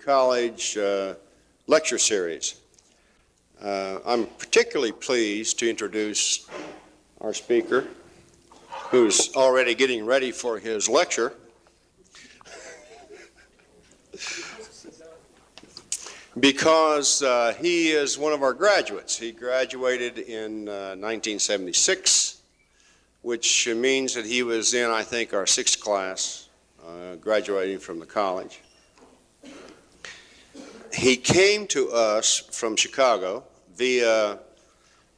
college lecture series. I'm particularly pleased to introduce our speaker, who's already getting ready for his lecture. Because he is one of our graduates. He graduated in 1976, which means that he was in, I think, our 6th class, graduating from the college. He came to us from Chicago via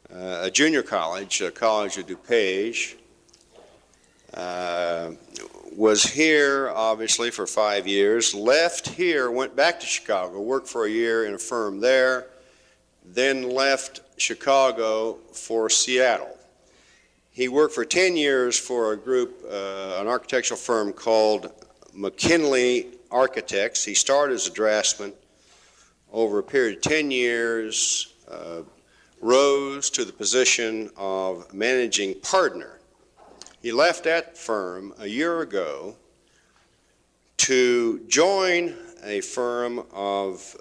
a junior college, College of DuPage. Was here, obviously, for 5 years, left here, went back to Chicago, worked for a year in a firm there, then left Chicago for Seattle. He worked for 10 years for a group, an architectural firm called McKinley Architects. He started as a draftsman. Over a period of 10 years, rose to the position of managing partner. He left that firm a year ago to join a firm of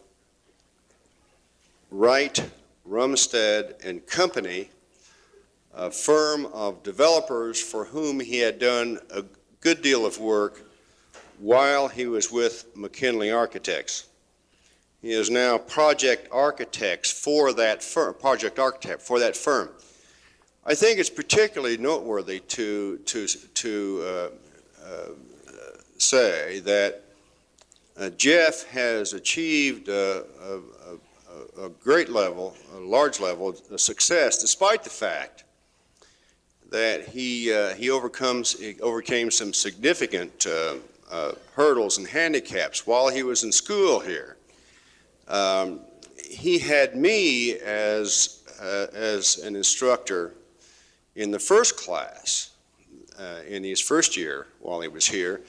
Wright, Rumstead and Company, a firm of developers for whom he had done a good deal of work while he was with McKinley Architects. He is now project architect for that firm. I think it's particularly noteworthy to say that Jeff has achieved a great level, a large level of success, despite the fact that he overcame some significant hurdles and handicaps while he was in school here. He had me as an instructor in the first class, in his first year while he was here,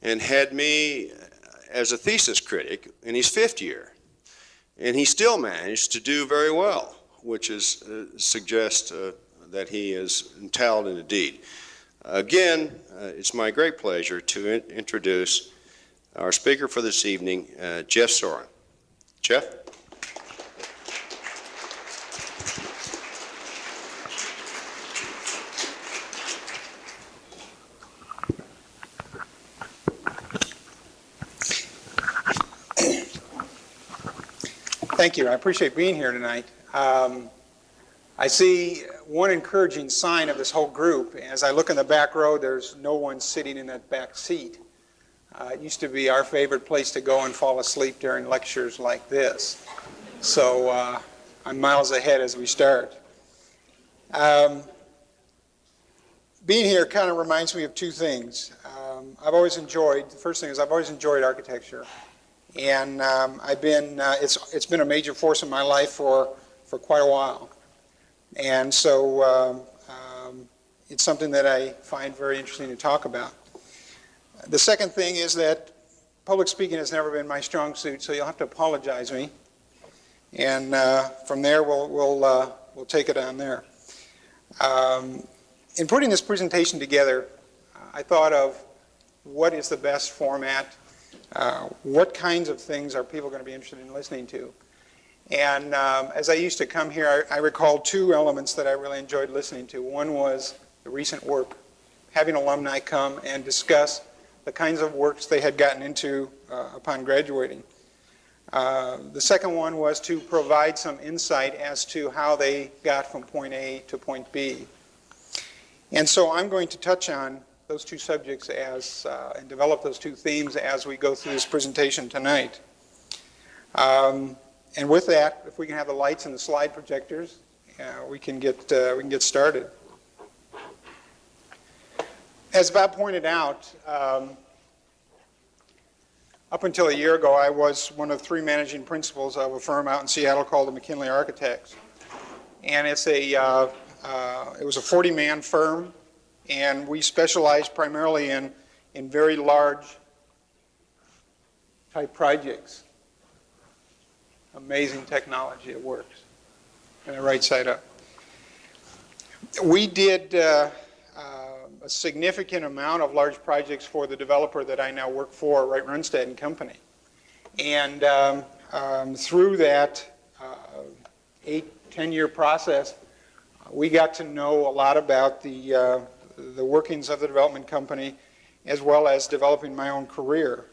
and had me as a thesis critic in his 5th year. And he still managed to do very well, which is, suggests that he is talented indeed. Again, it's my great pleasure to introduce our speaker for this evening, Jeff Soehren. Jeff? Thank you. I appreciate being here tonight. I see one encouraging sign of this whole group. As I look in the back row, there's no one sitting in that back seat. It used to be our favorite place to go and fall asleep during lectures like this. So I'm miles ahead as we start. Being here kind of reminds me of two things. The first thing is I've always enjoyed architecture. And it's been a major force in my life for quite a while. And so it's something that I find very interesting to talk about. The second thing is that public speaking has never been my strong suit, so you'll have to apologize me. And from there, we'll take it on there. In putting this presentation together, I thought of what is the best format. What kinds of things are people going to be interested in listening to? And as I used to come here, I recalled two elements that I really enjoyed listening to. One was the recent work, having alumni come and discuss the kinds of works they had gotten into upon graduating. The second one was to provide some insight as to how they got from point A to point B. And so I'm going to touch on those two subjects and develop those two themes as we go through this presentation tonight. And with that, if we can have the lights and the slide projectors, we can get started. As Bob pointed out, up until a year ago, I was one of 3 managing principals of a firm out in Seattle called the McKinley Architects, and it was a 40-man firm. And we specialize primarily in very large type projects. Amazing technology, it works. And the right side up. We did a significant amount of large projects for the developer that I now work for, Wright Runstead and Company. And through that 8-10-year process, we got to know a lot about the workings of the development company, as well as developing my own career.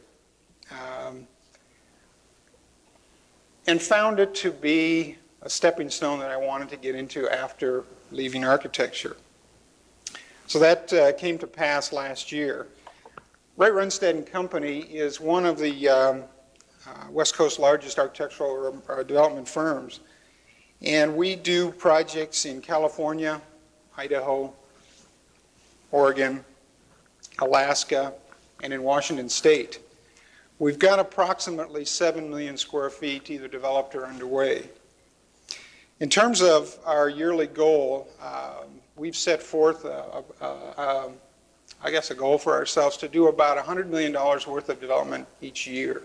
And found it to be a stepping stone that I wanted to get into after leaving architecture. So that came to pass last year. Wright Runstead & Company is one of the West Coast's largest architectural development firms. And we do projects in California, Idaho, Oregon, Alaska, and in Washington State. We've got approximately 7 million square feet either developed or underway. In terms of our yearly goal, we've set forth, I guess, a goal for ourselves to do about $100 million worth of development each year.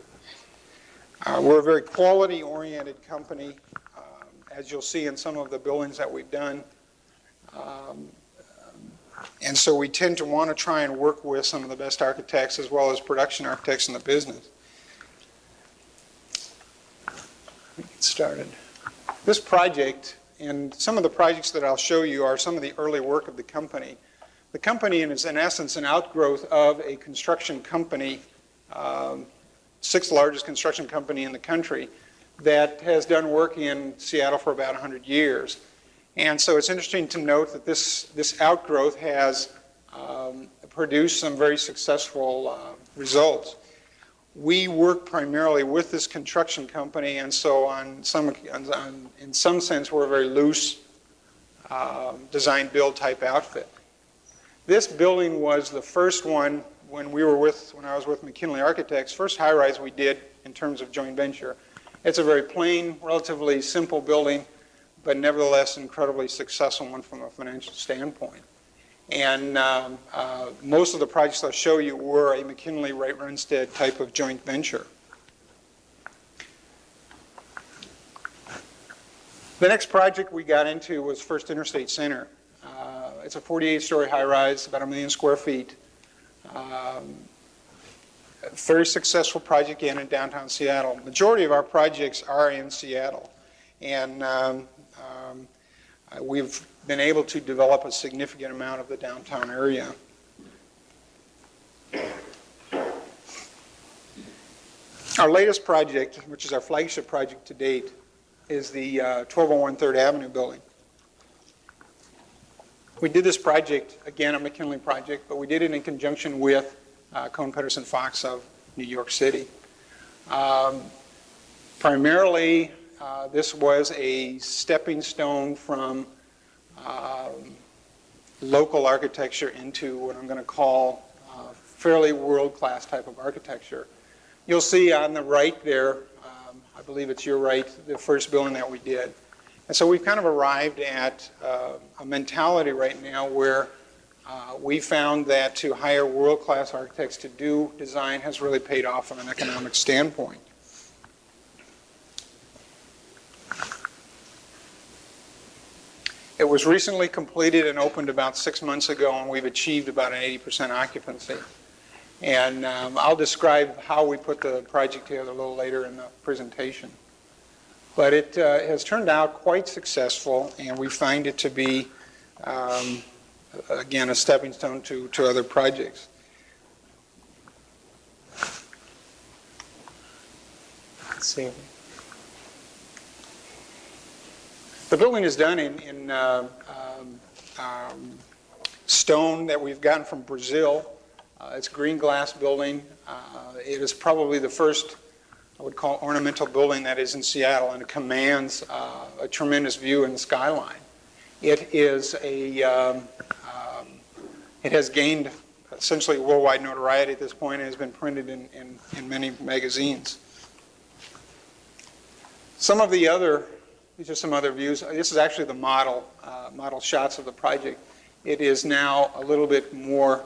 We're a very quality-oriented company, as you'll see in some of the buildings that we've done. And so we tend to want to try and work with some of the best architects as well as production architects in the business. Let me get started. This project, and some of the projects that I'll show you are some of the early work of the company. The company is in essence an outgrowth of a construction company, sixth largest construction company in the country, that has done work in Seattle for about 100 years. And so it's interesting to note that this outgrowth has produced some very successful results. We work primarily with this construction company, and so in some sense we're a very loose design-build type outfit. This building was the first one when I was with McKinley Architects, first high-rise we did in terms of joint venture. It's a very plain, relatively simple building, but nevertheless incredibly successful one from a financial standpoint. And most of the projects I'll show you were a McKinley Wright Runstead type of joint venture. The next project we got into was First Interstate Center. It's a 48-story high-rise, about 1 million square feet. A very successful project in downtown Seattle. Majority of our projects are in Seattle, and we've been able to develop a significant amount of the downtown area. Our latest project, which is our flagship project to date, is the 1201 3rd Avenue building. We did this project, again, a McKinley project, but we did it in conjunction with Cohn Pedersen Fox of New York City. Primarily, this was a stepping stone from local architecture into what I'm going to call fairly world-class type of architecture. You'll see on the right there, I believe it's your right, the first building that we did. And so we've kind of arrived at a mentality right now where we found that to hire world-class architects to do design has really paid off from an economic standpoint. It was recently completed and opened about 6 months ago, and we've achieved about an 80% occupancy. And I'll describe how we put the project together a little later in the presentation. But it has turned out quite successful, and we find it to be, again, a stepping stone to other projects. Let's see. The building is done in stone that we've gotten from Brazil. It's a green glass building. It is probably the first, I would call, ornamental building that is in Seattle, and it commands a tremendous view in the skyline. It is it has gained essentially worldwide notoriety at this point and has been printed in many magazines. Some of the other, these are some other views. This is actually the model shots of the project. It is now a little bit more,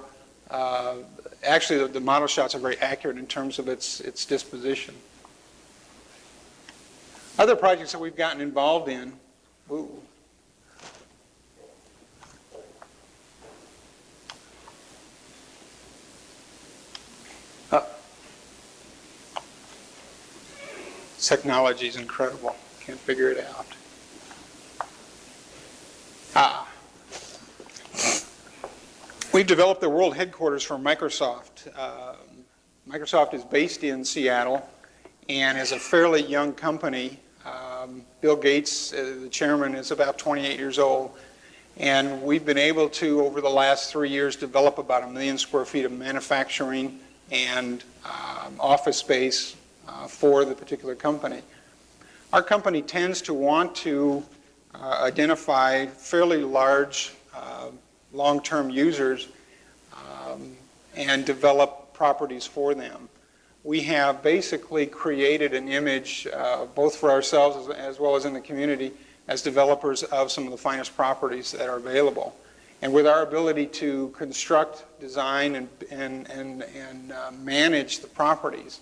actually the model shots are very accurate in terms of its disposition. Other projects that we've gotten involved in, technology is incredible. Can't figure it out. We've developed the world headquarters for Microsoft. Microsoft is based in Seattle and is a fairly young company. Bill Gates, the chairman, is about 28 years old. And we've been able to, over the last 3 years, develop about 1 million square feet of manufacturing and office space for the particular company. Our company tends to want to identify fairly large long-term users and develop properties for them. We have basically created an image, both for ourselves as well as in the community, as developers of some of the finest properties that are available. And with our ability to construct, design, and manage the properties,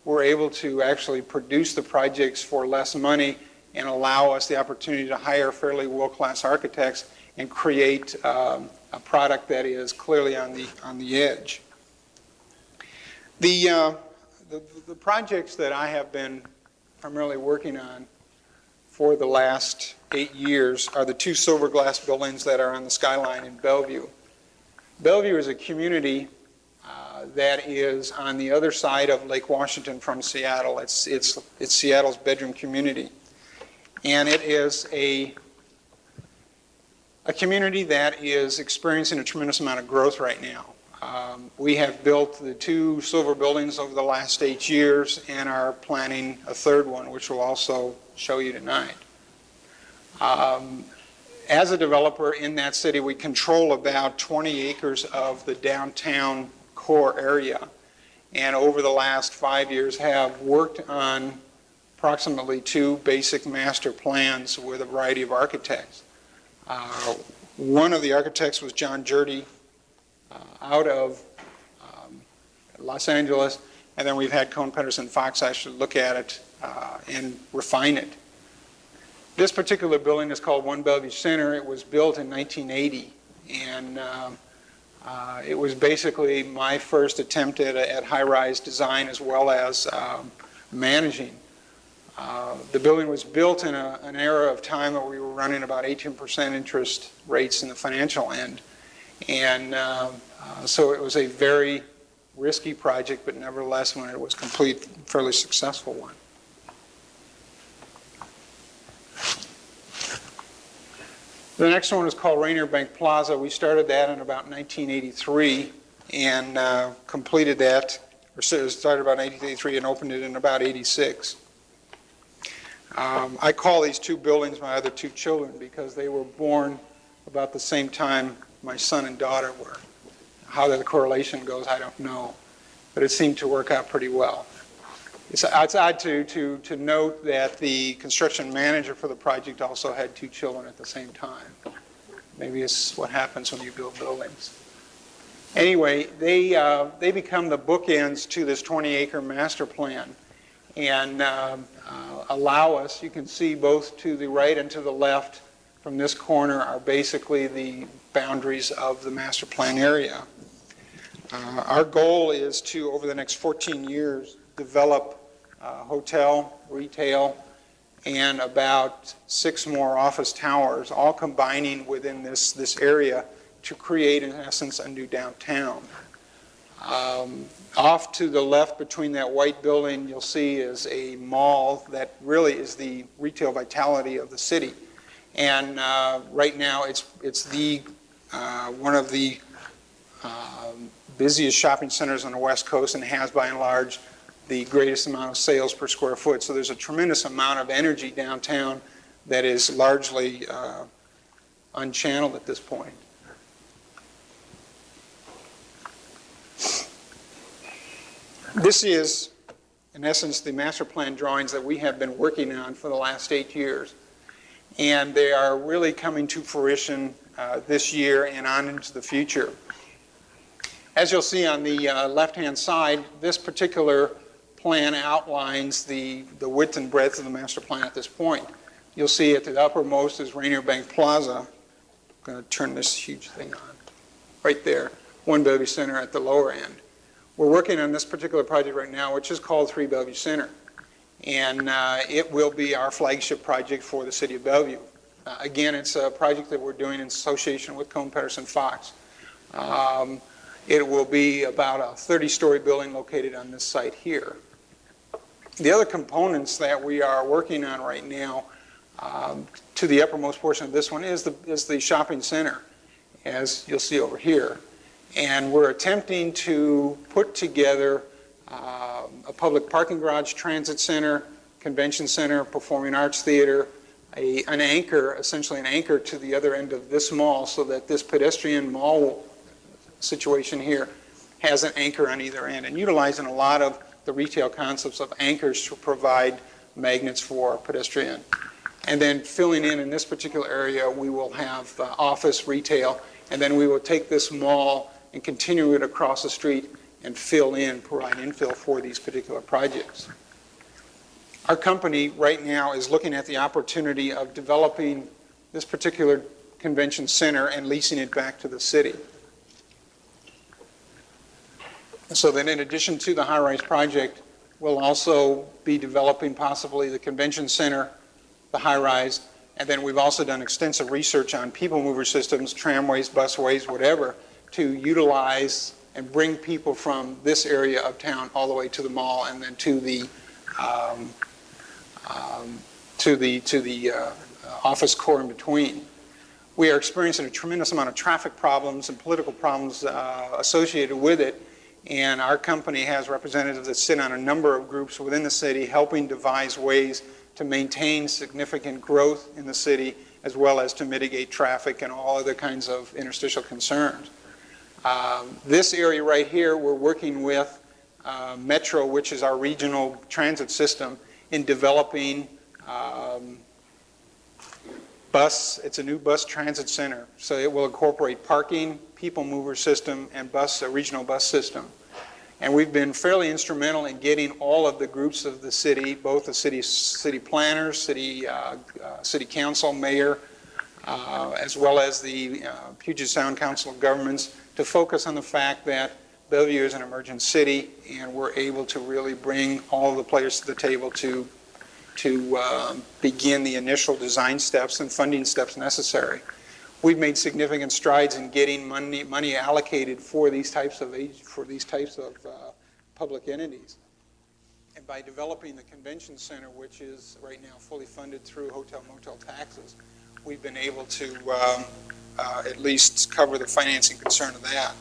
we're able to actually produce the projects for less money and allow us the opportunity to hire fairly world-class architects and create a product that is clearly on the edge. The projects that I have been primarily working on for the last 8 years are the 2 silver glass buildings that are on the skyline in Bellevue. Bellevue is a community that is on the other side of Lake Washington from Seattle. It's Seattle's bedroom community. And it is a community that is experiencing a tremendous amount of growth right now. We have built the 2 silver buildings over the last 8 years and are planning a 3rd one, which we'll also show you tonight. As a developer in that city, we control about 20 acres of the downtown core area, and over the last 5 years have worked on approximately 2 basic master plans with a variety of architects. One of the architects was John Jurdy out of Los Angeles, and then we've had Cohn Pedersen Fox actually look at it and refine it. This particular building is called One Bellevue Center. It was built in 1980, and it was basically my first attempt at high-rise design as well as managing. The building was built in an era of time where we were running about 18% interest rates in the financial end. And so it was a very risky project, but nevertheless, when it was complete, fairly successful one. The next one is called Rainier Bank Plaza. We started that in about 1983 and completed that, or started about 1983 and opened it in about 86. I call these 2 buildings my other 2 children because they were born about the same time my son and daughter were. How the correlation goes, I don't know, but it seemed to work out pretty well. It's odd to note that the construction manager for the project also had 2 children at the same time. Maybe it's what happens when you build buildings. Anyway, they become the bookends to this 20-acre master plan and allow us, you can see both to the right and to the left from this corner are basically the boundaries of the master plan area. Our goal is to, over the next 14 years, develop hotel, retail, and about 6 more office towers, all combining within this area to create, in essence, a new downtown. Off to the left between that white building, you'll see is a mall that really is the retail vitality of the city. And right now, it's the one of the busiest shopping centers on the West Coast and has, by and large, the greatest amount of sales per square foot. So there's a tremendous amount of energy downtown that is largely unchanneled at this point. This is, in essence, the master plan drawings that we have been working on for the last 8 years. And they are really coming to fruition this year and on into the future. As you'll see on the left-hand side, this particular plan outlines the width and breadth of the master plan at this point. You'll see at the uppermost is Rainier Bank Plaza. I'm going to turn this huge thing on. Right there, One Bellevue Center at the lower end. We're working on this particular project right now, which is called 3 Bellevue Center. and it will be our flagship project for the city of Bellevue. Again, it's a project that we're doing in association with Cone Pedersen Fox. It will be about a 30-story building located on this site here. The other components that we are working on right now, to the uppermost portion of this one, is the shopping center, as you'll see over here. And we're attempting to put together a public parking garage, transit center, convention center, performing arts theater, an anchor, essentially an anchor to the other end of this mall, so that this pedestrian mall situation here has an anchor on either end, and utilizing a lot of the retail concepts of anchors to provide magnets for pedestrian. And then filling in this particular area, we will have office, retail, and then we will take this mall and continue it across the street and provide infill for these particular projects. Our company right now is looking at the opportunity of developing this particular convention center and leasing it back to the city. So that in addition to the high-rise project, we'll also be developing possibly the convention center, the high-rise, and then we've also done extensive research on people mover systems, tramways, busways, whatever, to utilize and bring people from this area of town all the way to the mall and then to the office core in between. We are experiencing a tremendous amount of traffic problems and political problems associated with it, and our company has representatives that sit on a number of groups within the city helping devise ways to maintain significant growth in the city, as well as to mitigate traffic and all other kinds of interstitial concerns. This area right here, we're working with Metro, which is our regional transit system, in developing it's a new bus transit center. So it will incorporate parking, people mover system, and a regional bus system. And we've been fairly instrumental in getting all of the groups of the city, both the city planners, city council, mayor, as well as the Puget Sound Council of Governments, to focus on the fact that Bellevue is an emergent city, and we're able to really bring all of the players to the table to begin the initial design steps and funding steps necessary. We've made significant strides in getting money allocated for these types of public entities. And by developing the convention center, which is right now fully funded through hotel motel taxes, we've been able to at least cover the financing concern of that.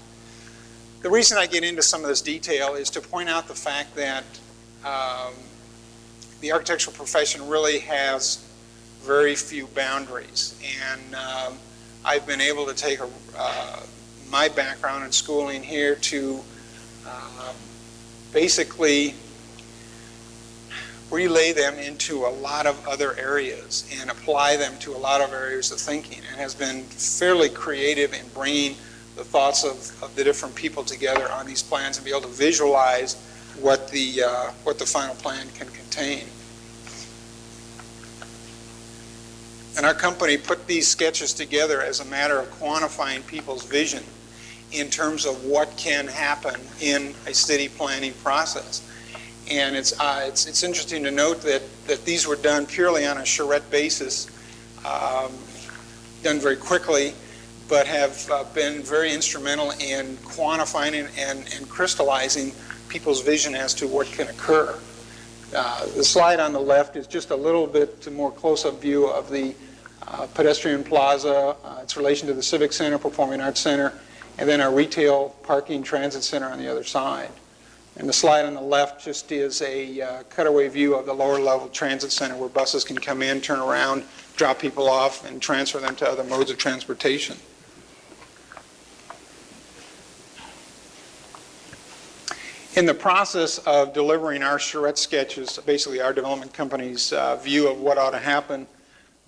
The reason I get into some of this detail is to point out the fact that the architectural profession really has very few boundaries, and I've been able to take my background and schooling here to basically relay them into a lot of other areas and apply them to a lot of areas of thinking, and has been fairly creative in bringing the thoughts of the different people together on these plans and be able to visualize what the final plan can contain. And our company put these sketches together as a matter of quantifying people's vision in terms of what can happen in a city planning process. And it's interesting to note that these were done purely on a charrette basis, done very quickly, but have been very instrumental in quantifying and crystallizing people's vision as to what can occur. The slide on the left is just a little bit more close-up view of the pedestrian plaza, its relation to the Civic Center, Performing Arts Center, and then our retail parking transit center on the other side. And the slide on the left just is a cutaway view of the lower level transit center where buses can come in, turn around, drop people off, and transfer them to other modes of transportation. In the process of delivering our charrette sketches, basically our development company's view of what ought to happen,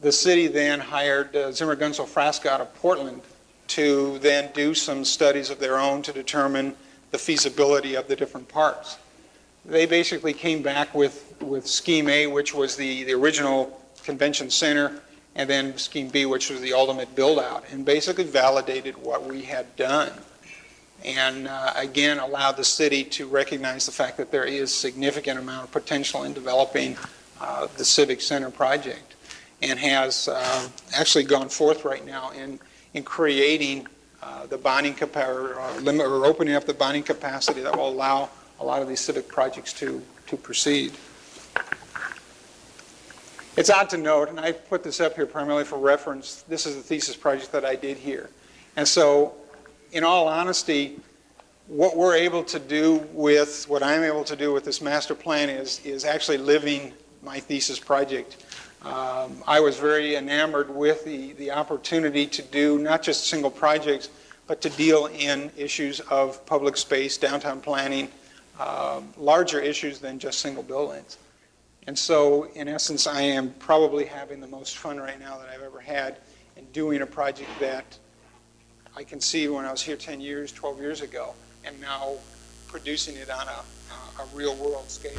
the city then hired Zimmer Gunzel Frasca out of Portland to then do some studies of their own to determine the feasibility of the different parts. They basically came back with Scheme A, which was the original convention center, and then Scheme B, which was the ultimate build-out, and basically validated what we had done. and again allowed the city to recognize the fact that there is significant amount of potential in developing the Civic Center project, and has actually gone forth right now in creating the bonding capacity, or opening up the bonding capacity that will allow a lot of these civic projects to proceed. It's odd to note, and I put this up here primarily for reference, this is the thesis project that I did here. And so, in all honesty, what we're able to do with, what I'm able to do with this master plan is actually living my thesis project. I was very enamored with the opportunity to do not just single projects, but to deal in issues of public space, downtown planning, larger issues than just single buildings. And so, in essence, I am probably having the most fun right now that I've ever had in doing a project that I conceived when I was here 10 years, 12 years ago, and now producing it on a real world scale.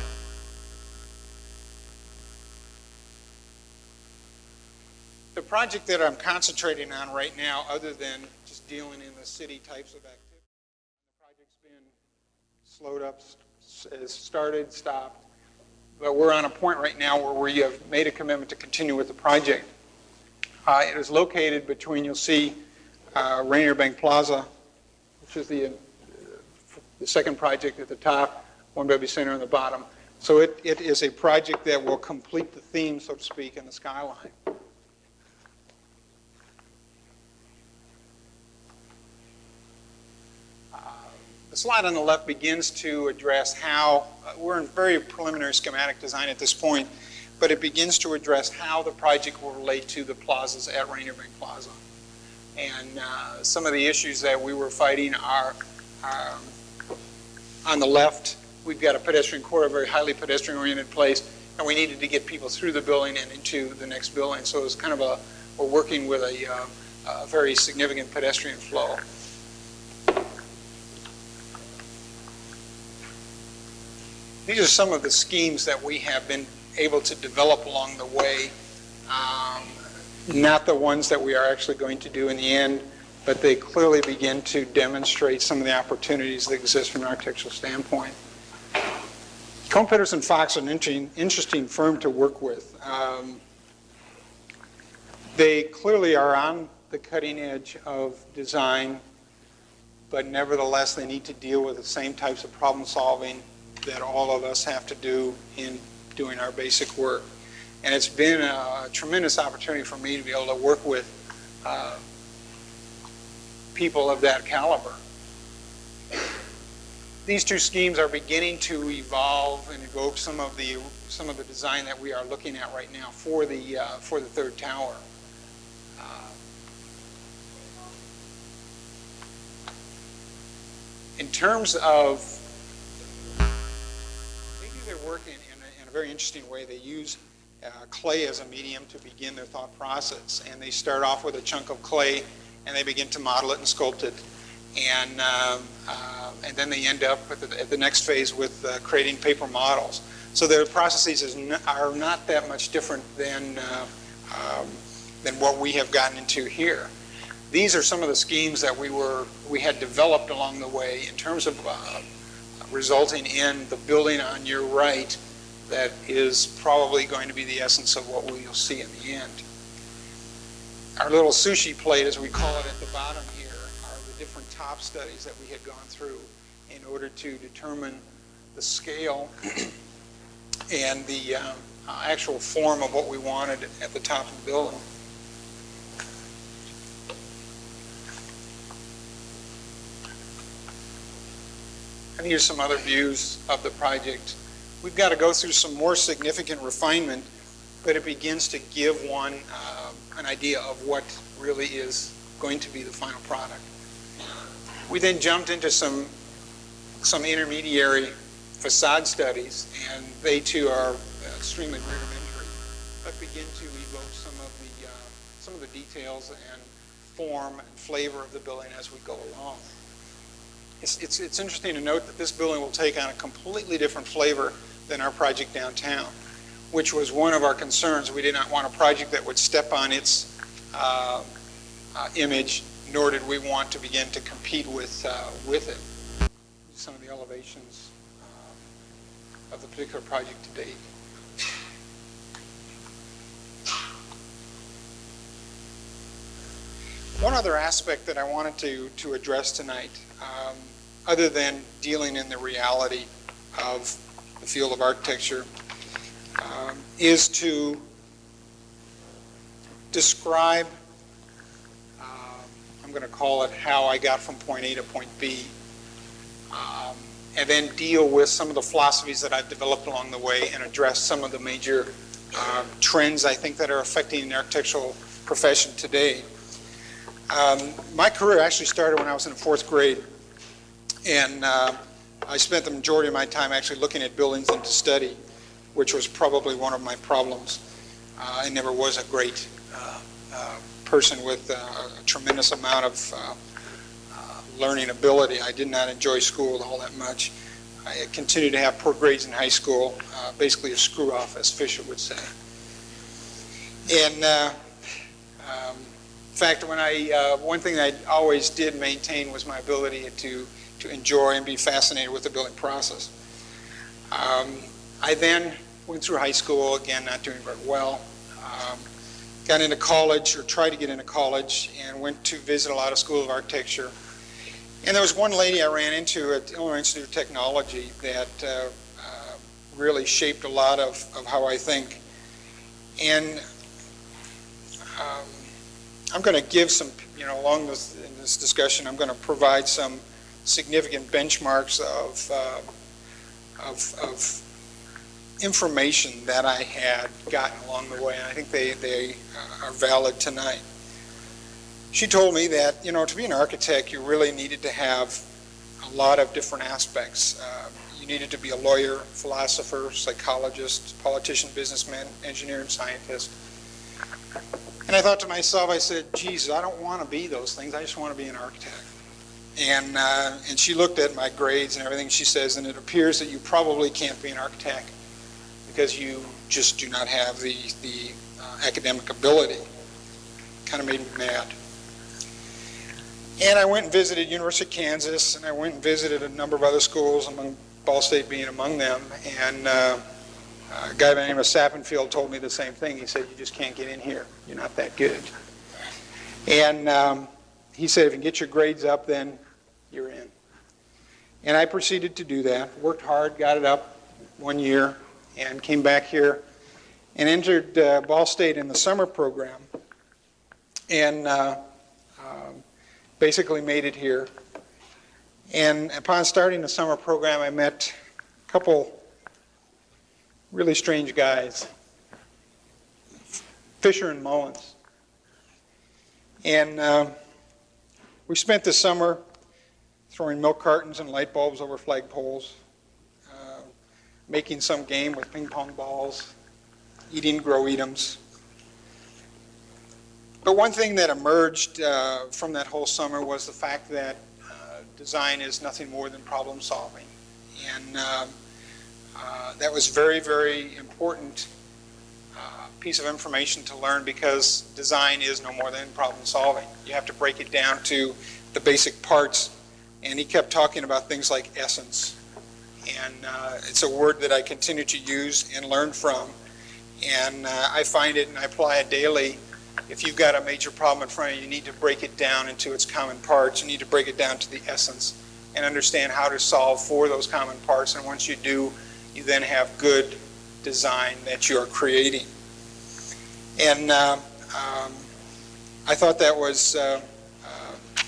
The project that I'm concentrating on right now, other than just dealing in the city types of activities, the project's been slowed up, started, stopped, but we're on a point right now where we have made a commitment to continue with the project. It is located between, you'll see, Rainier Bank Plaza, which is the second project at the top, One Baby Center on the bottom. So it is a project that will complete the theme, so to speak, in the skyline. The slide on the left begins to address how, we're in very preliminary schematic design at this point, but it begins to address how the project will relate to the plazas at Rainier Bank Plaza. And some of the issues that we were fighting are on the left. We've got a pedestrian corridor, a very highly pedestrian-oriented place, and we needed to get people through the building and into the next building. So it was kind of we're working with a very significant pedestrian flow. These are some of the schemes that we have been able to develop along the way. Not the ones that we are actually going to do in the end, but they clearly begin to demonstrate some of the opportunities that exist from an architectural standpoint. Cohn Pedersen Fox is an interesting firm to work with. They clearly are on the cutting edge of design, but nevertheless they need to deal with the same types of problem solving that all of us have to do in doing our basic work. And it's been a tremendous opportunity for me to be able to work with people of that caliber. These two schemes are beginning to evolve and evoke some of the design that we are looking at right now for the third tower. In terms of, they're working in a very interesting way. They use clay as a medium to begin their thought process, and they start off with a chunk of clay and they begin to model it and sculpt it, and then they end up at the next phase with creating paper models. So their processes are not that much different than what we have gotten into here. These are some of the schemes that we had developed along the way in terms of resulting in the building on your right that is probably going to be the essence of what we'll see in the end. Our little sushi plate, as we call it at the bottom here, are the different top studies that we had gone through in order to determine the scale and the actual form of what we wanted at the top of the building. And here's some other views of the project. We've got to go through some more significant refinement, but it begins to give one an idea of what really is going to be the final product. We then jumped into some intermediary facade studies, and they too are extremely rudimentary, but begin to evoke some of the details and form and flavor of the building as we go along. It's interesting to note that this building will take on a completely different flavor than our project downtown, which was one of our concerns. We did not want a project that would step on its image nor did we want to begin to compete with it. Some of the elevations of the particular project to date. One other aspect that I wanted to address tonight, other than dealing in the reality of the field of architecture, is to describe, I'm going to call it how I got from point A to point B, and then deal with some of the philosophies that I've developed along the way and address some of the major trends I think that are affecting the architectural profession today. My career actually started when I was in the 4th grade, and I spent the majority of my time actually looking at buildings and to study, which was probably one of my problems. I never was a great person with a tremendous amount of learning ability. I did not enjoy school all that much. I continued to have poor grades in high school, basically a screw off, as Fisher would say. And in fact, when one thing that I always did maintain was my ability to enjoy and be fascinated with the building process. I then went through high school, again, not doing very well. Got into college, or tried to get into college, and went to visit a lot of schools of architecture. And there was one lady I ran into at the Illinois Institute of Technology that really shaped a lot of how I think. And I'm going to give some, along in this discussion, I'm going to provide some significant benchmarks of information that I had gotten along the way, and I think they are valid tonight. She told me that, to be an architect, you really needed to have a lot of different aspects. You needed to be a lawyer, philosopher, psychologist, politician, businessman, engineer, and scientist. And I thought to myself, I said, geez, I don't want to be those things. I just want to be an architect. And she looked at my grades and everything. She says, and it appears that you probably can't be an architect because you just do not have the academic ability. Kind of made me mad. And I went and visited University of Kansas, and I went and visited a number of other schools, Ball State being among them. And a guy by the name of Sappenfield told me the same thing. He said, you just can't get in here. You're not that good. And he said, if you can get your grades up, then you're in. And I proceeded to do that, worked hard, got it up 1 year, and came back here and entered Ball State in the summer program, and basically made it here. And upon starting the summer program, I met a couple really strange guys, Fisher and Mullins. And we spent the summer throwing milk cartons and light bulbs over flagpoles, making some game with ping pong balls, eating grow-eatums. But one thing that emerged from that whole summer was the fact that design is nothing more than problem solving. And that was very, very important piece of information to learn, because design is no more than problem solving. You have to break it down to the basic parts. And he kept talking about things like essence. And it's a word that I continue to use and learn from. And I find it and I apply it daily. If you've got a major problem in front of you, you need to break it down into its common parts. You need to break it down to the essence and understand how to solve for those common parts. And once you do, you then have good design that you are creating. And I thought that was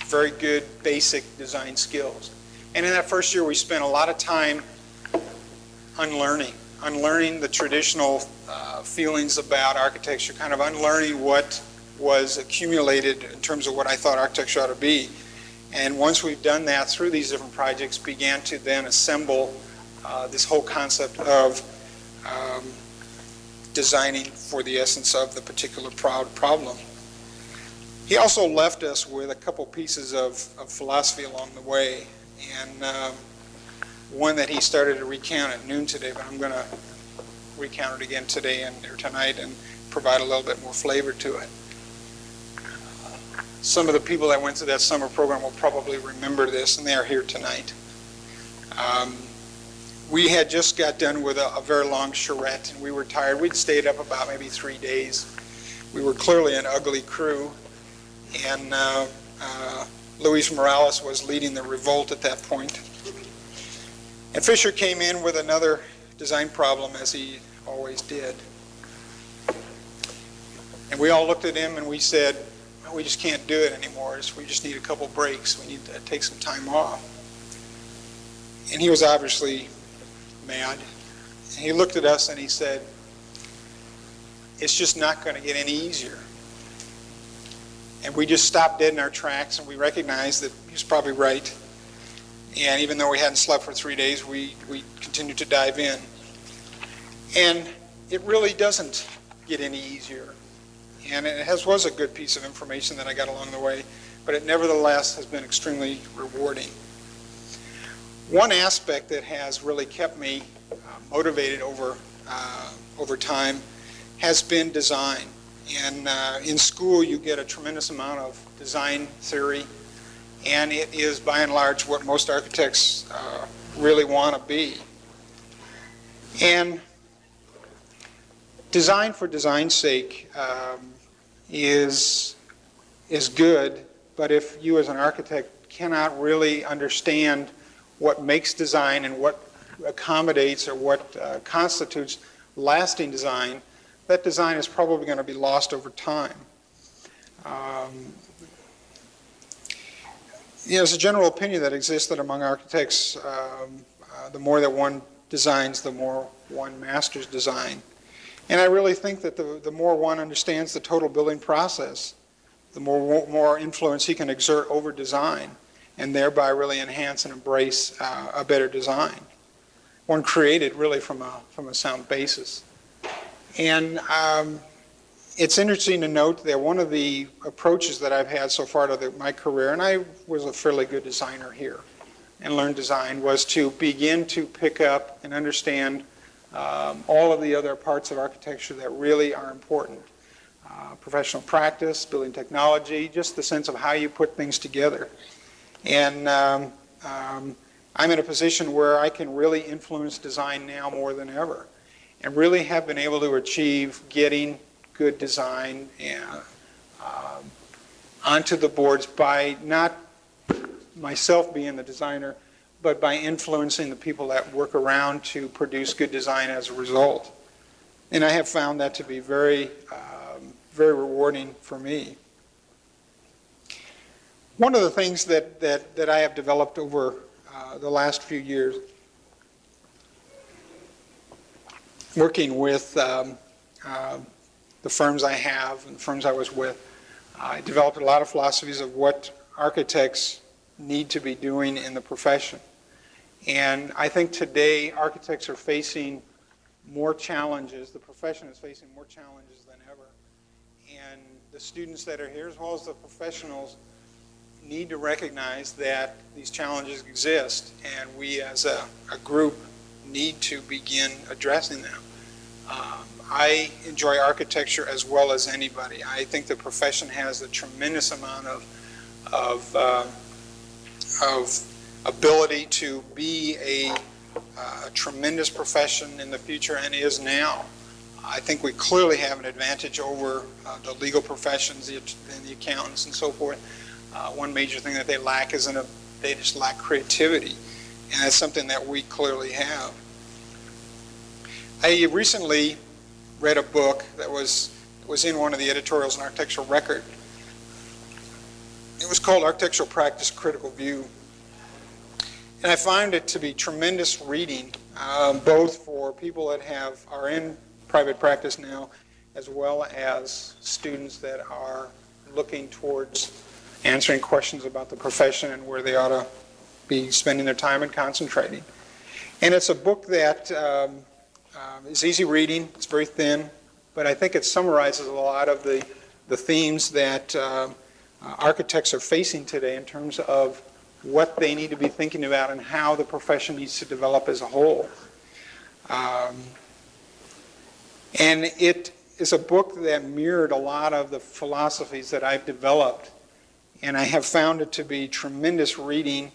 very good basic design skills. And in that first year, we spent a lot of time unlearning the traditional feelings about architecture, kind of unlearning what was accumulated in terms of what I thought architecture ought to be. And once we've done that through these different projects, began to then assemble this whole concept of designing for the essence of the particular problem. He also left us with a couple pieces of philosophy along the way, and one that he started to recount at noon today, but I'm going to recount it again today or tonight and provide a little bit more flavor to it. some of the people that went through that summer program will probably remember this, and they are here tonight. We had just got done with a very long charrette, and we were tired. We'd stayed up about maybe 3 days. We were clearly an ugly crew, and Luis Morales was leading the revolt at that point. And Fisher came in with another design problem, as he always did. And we all looked at him and we said, "No, we just can't do it anymore. We just need a couple breaks. We need to take some time off." And he was obviously mad. And he looked at us and he said, "It's just not going to get any easier." And we just stopped dead in our tracks, and we recognized that he was probably right. And even though we hadn't slept for 3 days, we continued to dive in. And it really doesn't get any easier. And it was a good piece of information that I got along the way, but it nevertheless has been extremely rewarding. One aspect that has really kept me motivated over time has been design. And in school, you get a tremendous amount of design theory, and it is by and large what most architects really want to be. And design for design's sake is good, but if you as an architect cannot really understand what makes design and what accommodates or what constitutes lasting design, that design is probably going to be lost over time. There's a general opinion that exists that among architects, the more that one designs, the more one masters design. And I really think that the more one understands the total building process, the more influence he can exert over design, and thereby really enhance and embrace a better design. One created really from a sound basis. And it's interesting to note that one of the approaches that I've had so far to my career, and I was a fairly good designer here and learned design, was to begin to pick up and understand all of the other parts of architecture that really are important. Professional practice, building technology, just the sense of how you put things together. And I'm in a position where I can really influence design now more than ever, and really have been able to achieve getting good design onto the boards by not myself being the designer, but by influencing the people that work around to produce good design as a result. And I have found that to be very, very rewarding for me. One of the things that I have developed over the last few years, working with the firms I have and the firms I was with, I developed a lot of philosophies of what architects need to be doing in the profession. And I think today architects are facing more challenges, the profession is facing more challenges than ever. And the students that are here, as well as the professionals, need to recognize that these challenges exist, and we as a group need to begin addressing them. I enjoy architecture as well as anybody. I think the profession has a tremendous amount of ability to be a tremendous profession in the future, and is now. I think we clearly have an advantage over the legal professions and the accountants and so forth. One major thing that they lack is they just lack creativity, and that's something that we clearly have. I recently read a book that was in one of the editorials in Architectural Record. It was called Architectural Practice Critical View. And I found it to be tremendous reading, both for people that are in private practice now, as well as students that are looking towards answering questions about the profession and where they ought to be spending their time and concentrating. And it's a book that is easy reading. It's very thin, but I think it summarizes a lot of the themes that architects are facing today in terms of what they need to be thinking about and how the profession needs to develop as a whole. And it is a book that mirrored a lot of the philosophies that I've developed And I have found it to be tremendous reading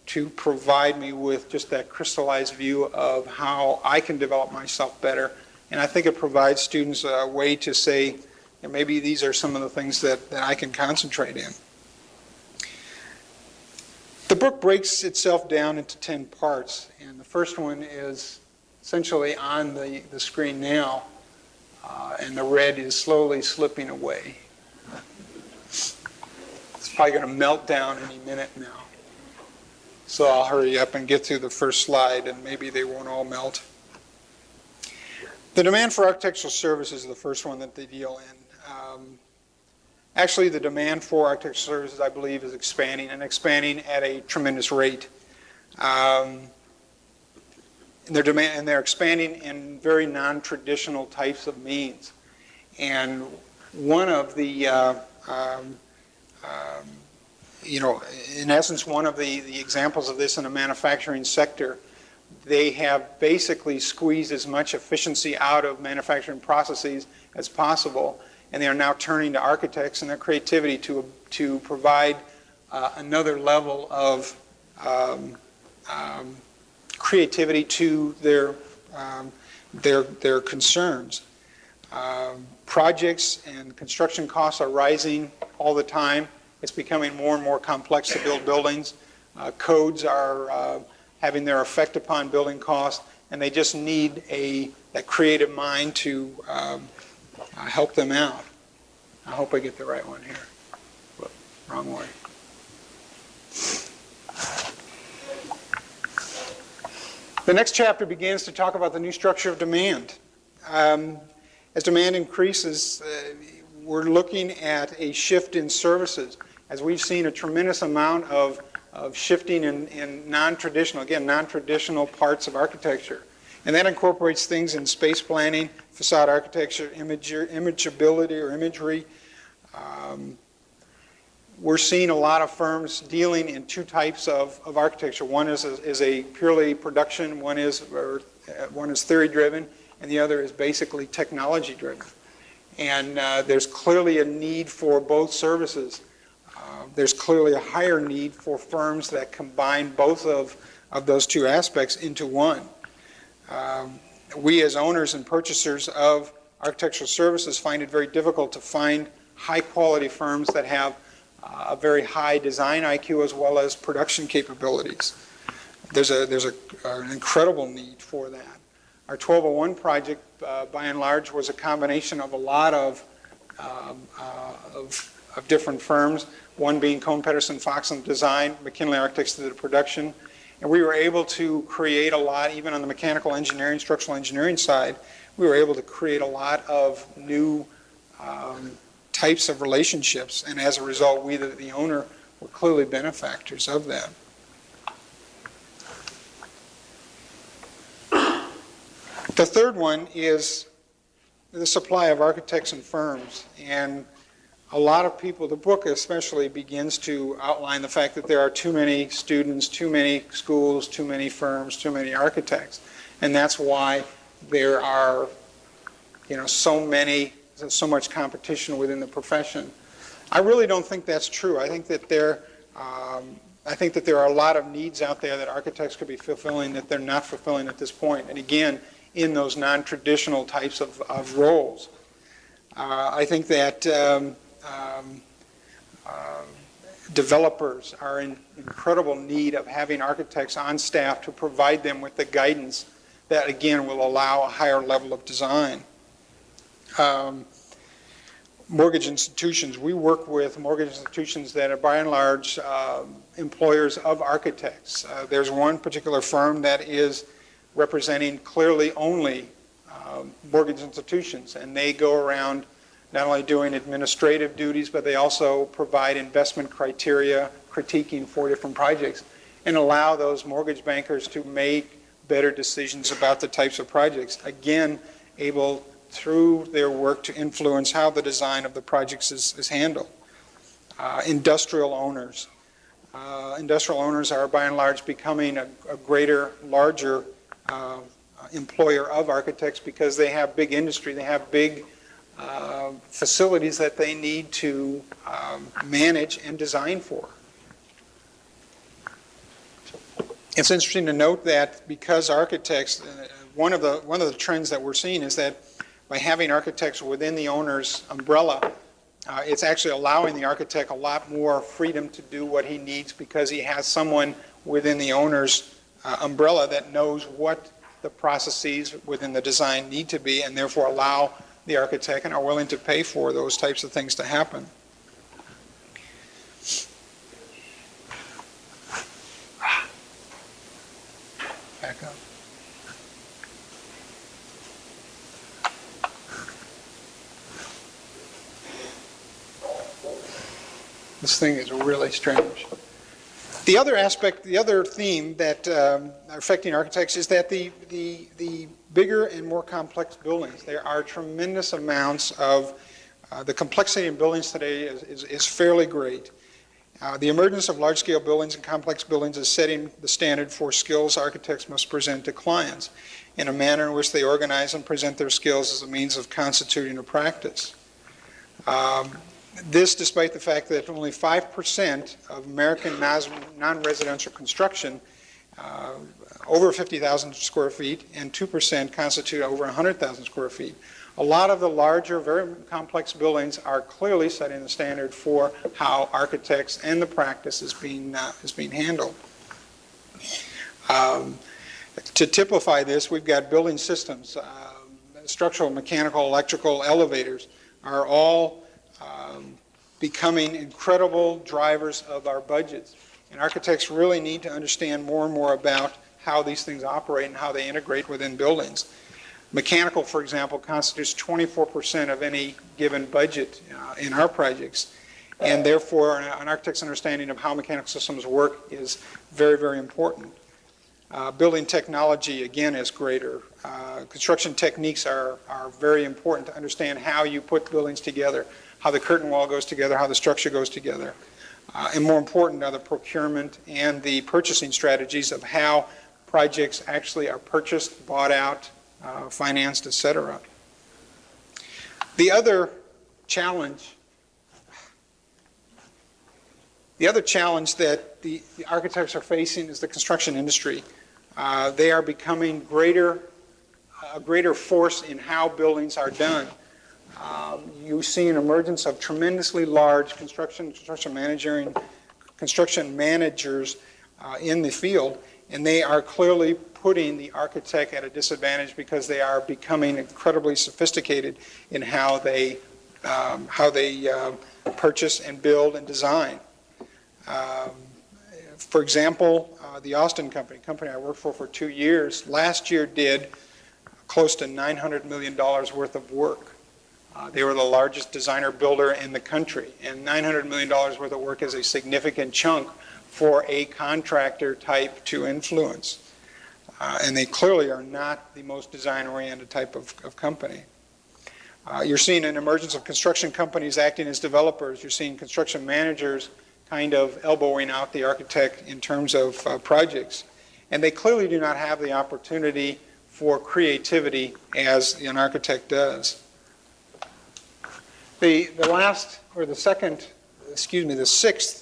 to provide me with just that crystallized view of how I can develop myself better. And I think it provides students a way to say, maybe these are some of the things that I can concentrate in. The book breaks itself down into 10 parts, and the first one is essentially on the screen now, and the red is slowly slipping away. It's probably going to melt down any minute now. So I'll hurry up and get through the first slide, and maybe they won't all melt. The demand for architectural services is the first one that they deal in. Actually, the demand for architectural services, I believe, is expanding, and expanding at a tremendous rate. And they're expanding in very non-traditional types of means. And one of the, in essence, one of the examples of this in the manufacturing sector, they have basically squeezed as much efficiency out of manufacturing processes as possible, and they are now turning to architects and their creativity to provide another level of creativity to their concerns. Projects and construction costs are rising all the time. It's becoming more and more complex to build buildings. Codes are having their effect upon building costs, and they just need that creative mind to help them out. I hope I get the right one here. Wrong way. The next chapter begins to talk about the new structure of demand. As demand increases, we're looking at a shift in services. As we've seen a tremendous amount of shifting in non-traditional parts of architecture. And that incorporates things in space planning, facade architecture, imageability or imagery. We're seeing a lot of firms dealing in two types of architecture. One is a purely production, one is theory-driven, and the other is basically technology-driven. And there's clearly a need for both services. There's clearly a higher need for firms that combine both of those two aspects into one. We as owners and purchasers of architectural services find it very difficult to find high-quality firms that have a very high design IQ as well as production capabilities. There's an incredible need for that. Our 1201 project, by and large, was a combination of a lot of different firms, one being Cohn Pedersen Fox on design, McKinley Architects did the production, and we were able to create a lot, even on the mechanical engineering, structural engineering side, we were able to create a lot of new types of relationships, and as a result, we, the owner, were clearly benefactors of that. The third one is the supply of architects and firms, and a lot of people, the book especially, begins to outline the fact that there are too many students, too many schools, too many firms, too many architects, and that's why there are, so much competition within the profession. I really don't think that's true. I think that there are a lot of needs out there that architects could be fulfilling that they're not fulfilling at this point. And again, in those non-traditional types of roles. I think that developers are in incredible need of having architects on staff to provide them with the guidance that, again, will allow a higher level of design. Mortgage institutions. We work with mortgage institutions that are, by and large, employers of architects. There's one particular firm that is representing clearly only mortgage institutions, and they go around not only doing administrative duties, but they also provide investment criteria, critiquing for different projects, and allow those mortgage bankers to make better decisions about the types of projects. Again, able through their work to influence how the design of the projects is handled. Industrial owners. Industrial owners are by and large becoming a larger employer of architects because they have big industry, they have big facilities that they need to manage and design for. It's interesting to note that because architects, one of the trends that we're seeing is that by having architects within the owner's umbrella, it's actually allowing the architect a lot more freedom to do what he needs because he has someone within the owner's umbrella that knows what the processes within the design need to be and therefore allow the architect and are willing to pay for those types of things to happen. Back up. This thing is really strange. The other aspect, the other theme that are affecting architects is that the bigger and more complex buildings, there are tremendous amounts of, the complexity in buildings today is fairly great. The emergence of large-scale buildings and complex buildings is setting the standard for skills architects must present to clients in a manner in which they organize and present their skills as a means of constituting a practice. This despite the fact that only 5% of American non-residential construction, over 50,000 square feet, and 2% constitute over 100,000 square feet. A lot of the larger, very complex buildings are clearly setting the standard for how architects and the practice is being handled. To typify this, we've got building systems, structural, mechanical, electrical, elevators are all becoming incredible drivers of our budgets. And architects really need to understand more and more about how these things operate and how they integrate within buildings. Mechanical, for example, constitutes 24% of any given budget in our projects. And therefore, an architect's understanding of how mechanical systems work is very, very important. Building technology, again, is greater. Construction techniques are very important to understand how you put buildings together, how the curtain wall goes together, how the structure goes together. And more important are the procurement and the purchasing strategies of how projects actually are purchased, bought out, financed, etc. The other challenge that the architects are facing is the construction industry. They are becoming a greater force in how buildings are done. You see an emergence of tremendously large construction managers in the field, and they are clearly putting the architect at a disadvantage because they are becoming incredibly sophisticated in how they purchase and build and design. For example, the Austin company I worked for 2 years, last year did close to $900 million worth of work. They were the largest designer builder in the country, and $900 million worth of work is a significant chunk for a contractor type to influence. And they clearly are not the most design-oriented type of company. You're seeing an emergence of construction companies acting as developers. You're seeing construction managers kind of elbowing out the architect in terms of projects. And they clearly do not have the opportunity for creativity as an architect does. The sixth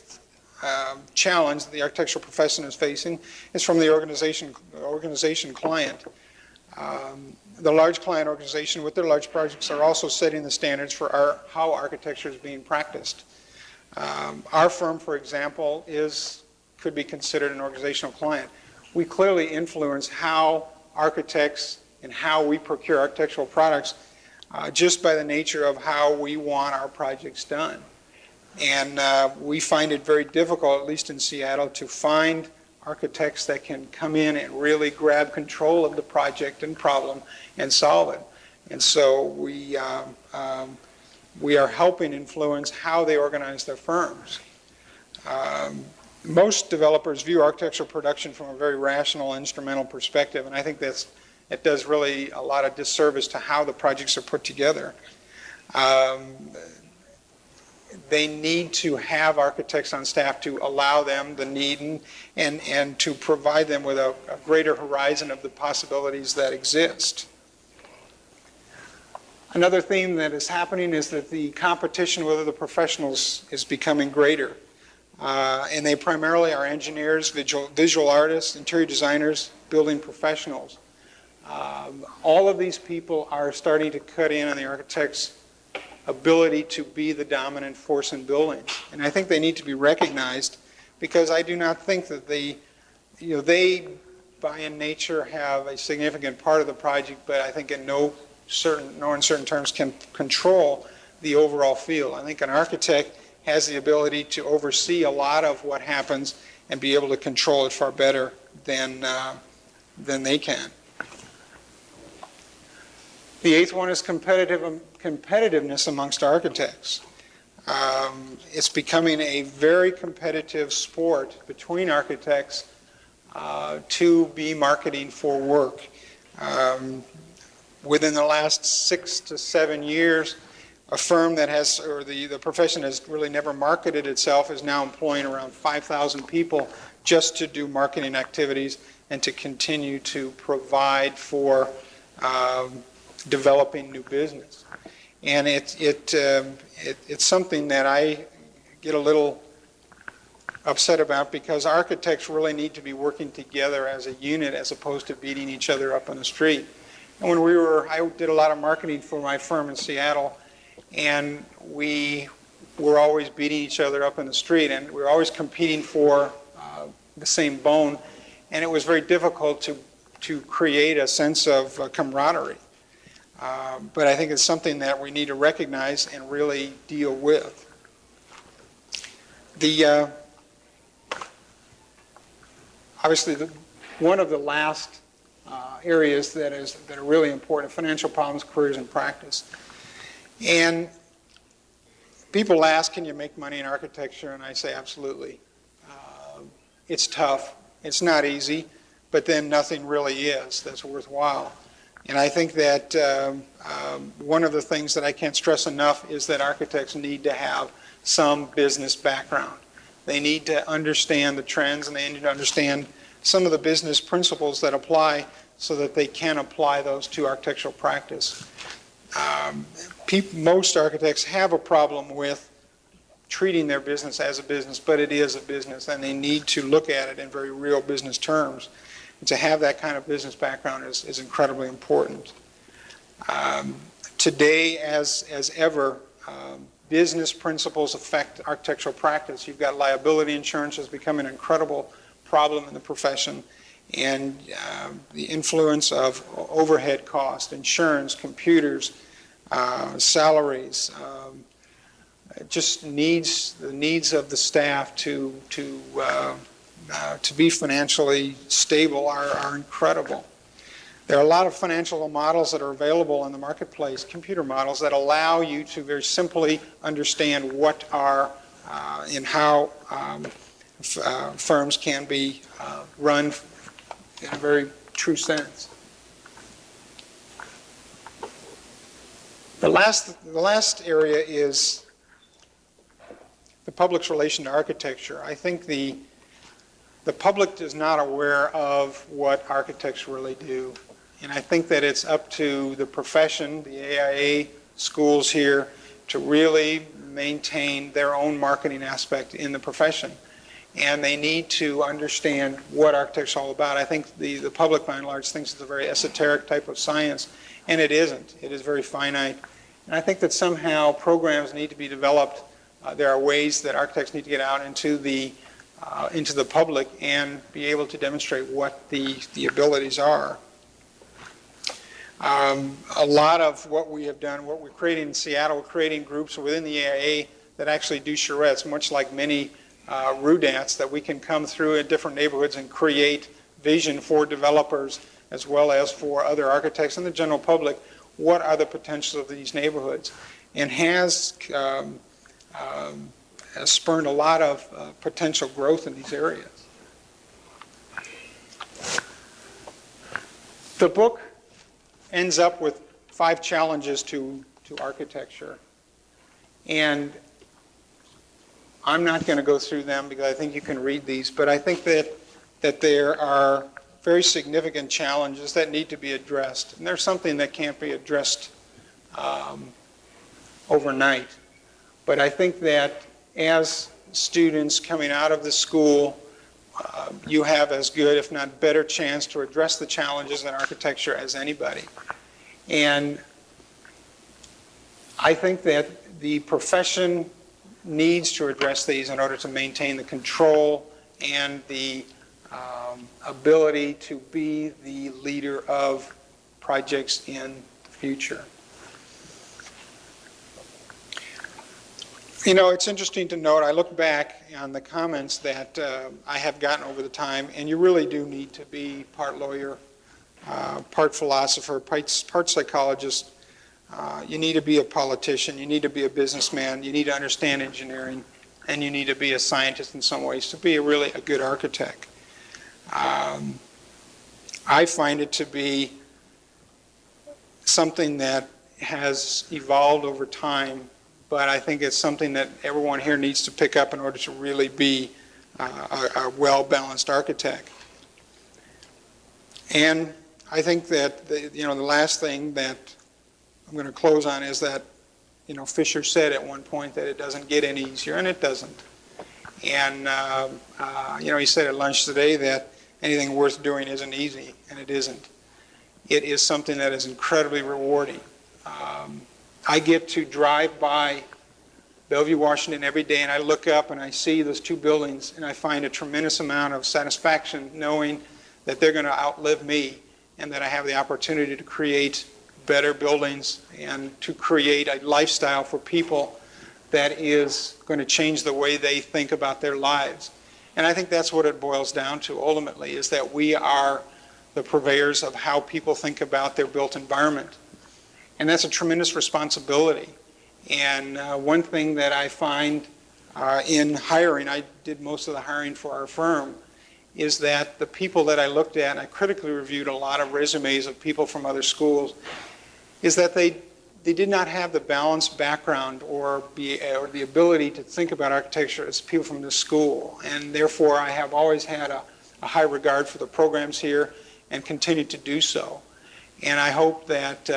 challenge the architectural profession is facing is from the organization client. The large client organization with their large projects are also setting the standards for how architecture is being practiced. Our firm, for example, could be considered an organizational client. We clearly influence how architects and how we procure architectural products just by the nature of how we want our projects done. And we find it very difficult, at least in Seattle, to find architects that can come in and really grab control of the project and problem and solve it. And so we are helping influence how they organize their firms. Most developers view architectural production from a very rational, instrumental perspective, and I think it does really a lot of disservice to how the projects are put together. They need to have architects on staff to allow them the need and to provide them with a greater horizon of the possibilities that exist. Another theme that is happening is that the competition with other professionals is becoming greater. And they primarily are engineers, visual artists, interior designers, building professionals. All of these people are starting to cut in on the architect's ability to be the dominant force in buildings. And I think they need to be recognized, because I do not think that they by in nature have a significant part of the project, but I think in no uncertain terms can control the overall feel. I think an architect has the ability to oversee a lot of what happens and be able to control it far better than they can. The eighth one is competitiveness amongst architects. It's becoming a very competitive sport between architects to be marketing for work. Within the last 6 to 7 years, a firm that has, or the profession has really never marketed itself, is now employing around 5,000 people just to do marketing activities and to continue to provide for developing new business. And it's something that I get a little upset about, because architects really need to be working together as a unit as opposed to beating each other up on the street. And I did a lot of marketing for my firm in Seattle, and we were always beating each other up in the street, and we were always competing for the same bone, and it was very difficult to create a sense of camaraderie. But I think it's something that we need to recognize and really deal with. Obviously, one of the last areas that are really important: financial problems, careers, and practice. And people ask, can you make money in architecture? And I say, absolutely. It's tough. It's not easy. But then nothing really is that's worthwhile. And I think that one of the things that I can't stress enough is that architects need to have some business background. They need to understand the trends, and they need to understand some of the business principles that apply, so that they can apply those to architectural practice. Most architects have a problem with treating their business as a business, but it is a business, and they need to look at it in very real business terms. And to have that kind of business background is incredibly important. Today, as ever, business principles affect architectural practice. You've got liability insurance has become an incredible problem in the profession, and the influence of overhead cost, insurance, computers, salaries, just the needs of the staff to be financially stable are incredible. There are a lot of financial models that are available in the marketplace, computer models, that allow you to very simply understand what are and how firms can be run in a very true sense. The last area is the public's relation to architecture. I think the public is not aware of what architects really do. And I think that it's up to the profession, the AIA schools here, to really maintain their own marketing aspect in the profession. And they need to understand what architecture is all about. I think the public, by and large, thinks it's a very esoteric type of science, and it isn't. It is very finite. And I think that somehow programs need to be developed. There are ways that architects need to get out into the public and be able to demonstrate what the abilities are. A lot of what we have done, what we're creating in Seattle, we're creating groups within the AIA that actually do charrettes, much like many Rudats, that we can come through in different neighborhoods and create vision for developers as well as for other architects and the general public. What are the potentials of these neighborhoods? And has spurred a lot of potential growth in these areas. The book ends up with 5 challenges to architecture. And I'm not going to go through them because I think you can read these, but I think that there are very significant challenges that need to be addressed. And there's something that can't be addressed overnight. But I think that as students coming out of the school, you have as good, if not better, chance to address the challenges in architecture as anybody. And I think that the profession needs to address these in order to maintain the control and the ability to be the leader of projects in the future. You know, it's interesting to note, I look back on the comments that I have gotten over the time, and you really do need to be part lawyer, part philosopher, part psychologist. You need to be a politician, you need to be a businessman, you need to understand engineering, and you need to be a scientist in some ways to be really a good architect. I find it to be something that has evolved over time, but I think it's something that everyone here needs to pick up in order to really be a well-balanced architect. And I think that the last thing that I'm going to close on is that, Fisher said at one point that it doesn't get any easier, and it doesn't. And, he said at lunch today that anything worth doing isn't easy, and it isn't. It is something that is incredibly rewarding. I get to drive by Bellevue, Washington every day, and I look up and I see those two buildings, and I find a tremendous amount of satisfaction knowing that they're going to outlive me and that I have the opportunity to create better buildings and to create a lifestyle for people that is going to change the way they think about their lives. And I think that's what it boils down to ultimately, is that we are the purveyors of how people think about their built environment. And that's a tremendous responsibility. And one thing that I find in hiring, I did most of the hiring for our firm, is that the people that I looked at, and I critically reviewed a lot of resumes of people from other schools, is that they did not have the balanced background or the ability to think about architecture as people from this school. And therefore, I have always had a high regard for the programs here and continue to do so. And I hope that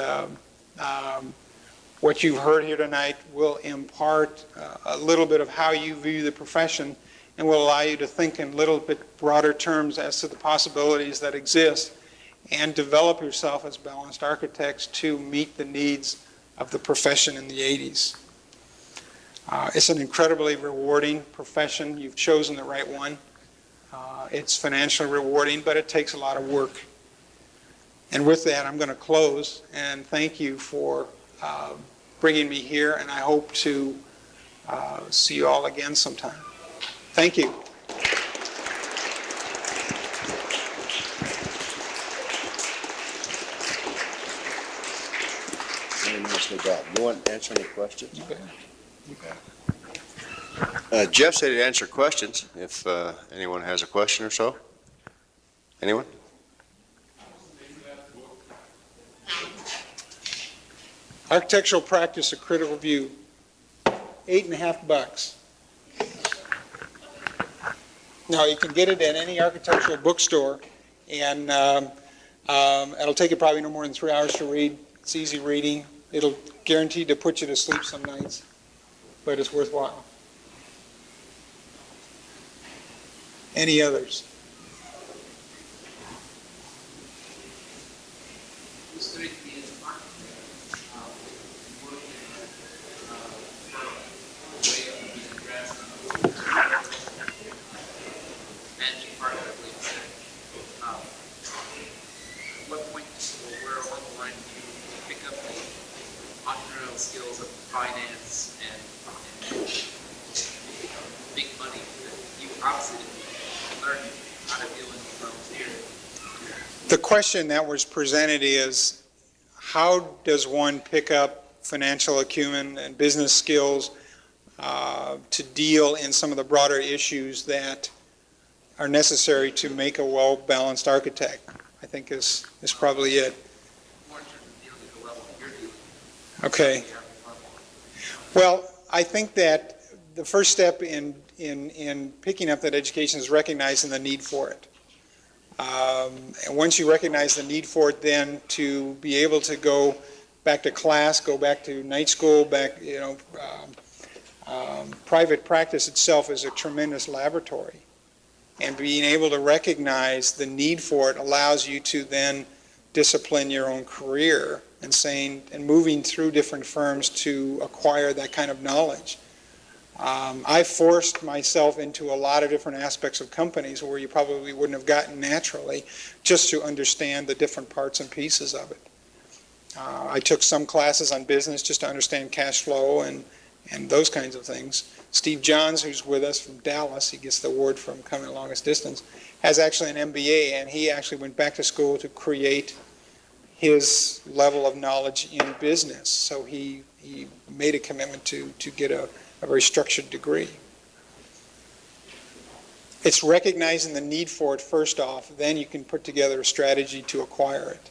what you've heard here tonight will impart a little bit of how you view the profession and will allow you to think in a little bit broader terms as to the possibilities that exist and develop yourself as balanced architects to meet the needs of the profession in the 80s. It's an incredibly rewarding profession. You've chosen the right one. It's financially rewarding, but it takes a lot of work. And with that, I'm going to close and thank you for bringing me here, and I hope to see you all again sometime. Thank you. You want to answer any questions? You bet. You bet. Jeff said he'd answer questions if anyone has a question or so. Anyone? Architectural Practice, A Critical View, $8.50. Now, you can get it at any architectural bookstore, and it'll take you probably no more than 3 hours to read. It's easy reading. It'll guarantee to put you to sleep some nights, but it's worthwhile. Any others? Skills of finance and big money that you obviously learned how to deal with firms here. The question that was presented is, how does one pick up financial acumen and business skills to deal in some of the broader issues that are necessary to make a well-balanced architect? I think is probably it. More in terms of dealing at the level you're dealing with. Okay. Well, I think that the first step in picking up that education is recognizing the need for it. And once you recognize the need for it, then to be able to go back to class, go back to night school, private practice itself is a tremendous laboratory. And being able to recognize the need for it allows you to then discipline your own career and moving through different firms to acquire that kind of knowledge. I forced myself into a lot of different aspects of companies where you probably wouldn't have gotten naturally, just to understand the different parts and pieces of it. I took some classes on business just to understand cash flow and those kinds of things. Steve Johns, who's with us from Dallas, he gets the award from Coming the Longest Distance, has actually an MBA, and he actually went back to school to create his level of knowledge in business. So he made a commitment to get a very structured degree. It's recognizing the need for it first off, then you can put together a strategy to acquire it.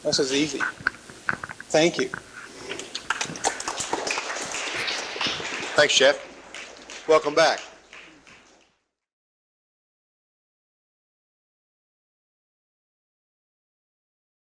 This is easy. Thank you. Thanks, Jeff. Welcome back.